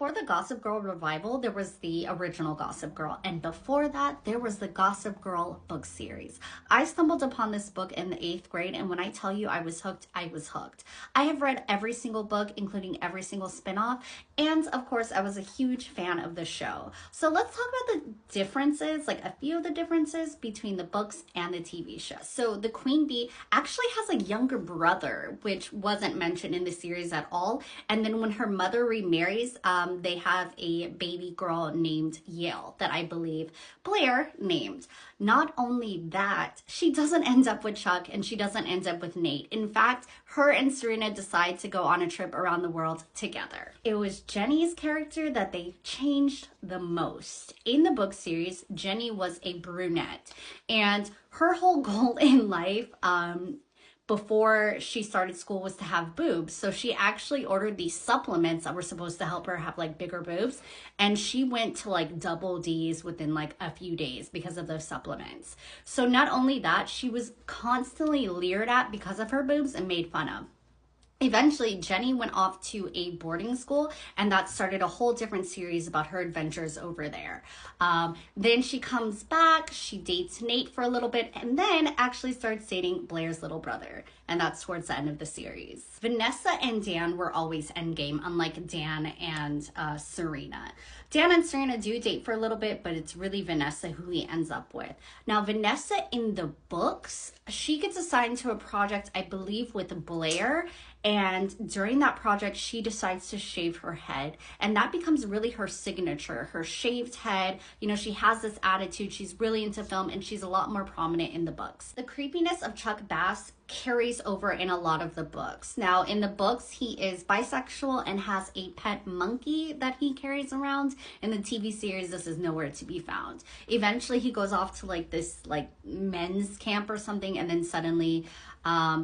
before the Gossip Girl revival, there was the original Gossip Girl. And before that, there was the Gossip Girl book series. I stumbled upon this book in the 8th grade. And when I tell you I was hooked, I was hooked. I have read every single book, including every single spinoff. And of course, I was a huge fan of the show. So let's talk about the differences, like a few of the differences between the books and the TV show. So the Queen Bee actually has a younger brother, which wasn't mentioned in the series at all. And then when her mother remarries, they have a baby girl named Yale that I believe Blair named. Not only that, she doesn't end up with Chuck and she doesn't end up with Nate. In fact, her and Serena decide to go on a trip around the world together. It was Jenny's character that they changed the most. In the book series, Jenny was a brunette, and her whole goal in life, before she started school, was to have boobs. So she actually ordered these supplements that were supposed to help her have like bigger boobs. And she went to like double D's within like a few days because of those supplements. So not only that, she was constantly leered at because of her boobs and made fun of. Eventually, Jenny went off to a boarding school, and that started a whole different series about her adventures over there. Then she comes back, she dates Nate for a little bit, and then actually starts dating Blair's little brother. And that's towards the end of the series. Vanessa and Dan were always endgame, unlike Dan and Serena. Dan and Serena do date for a little bit, but it's really Vanessa who he ends up with. Now, Vanessa in the books, she gets assigned to a project, I believe, with Blair. And during that project, she decides to shave her head. And that becomes really her signature, her shaved head. You know, she has this attitude. She's really into film, and she's a lot more prominent in the books. The creepiness of Chuck Bass carries over in a lot of the books. Now, in the books, he is bisexual and has a pet monkey that he carries around. In the TV series, this is nowhere to be found. Eventually, he goes off to like this like men's camp or something, and then suddenly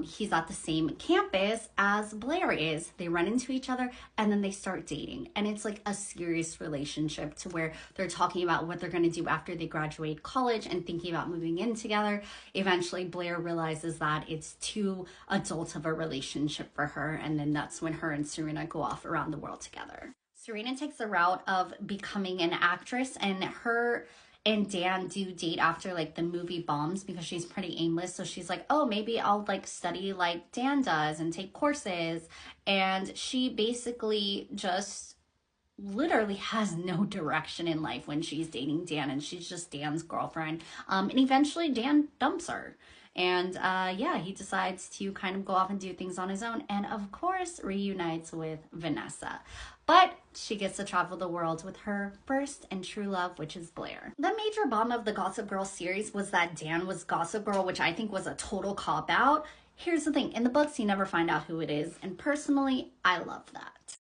he's at the same campus as Blair is. They run into each other and then they start dating. And it's like a serious relationship to where they're talking about what they're going to do after they graduate college and thinking about moving in together. Eventually, Blair realizes that it's too adult of a relationship for her. And then that's when her and Serena go off around the world together. Serena takes the route of becoming an actress, and her and Dan do date after like the movie bombs because she's pretty aimless. So she's like, oh, maybe I'll like study like Dan does and take courses. And she basically just literally has no direction in life when she's dating Dan, and she's just Dan's girlfriend. And eventually Dan dumps her. And yeah, he decides to kind of go off and do things on his own, and of course reunites with Vanessa. But she gets to travel the world with her first and true love, which is Blair. The major bomb of the Gossip Girl series was that Dan was Gossip Girl, which I think was a total cop-out. Here's the thing, in the books you never find out who it is, and personally, I love that.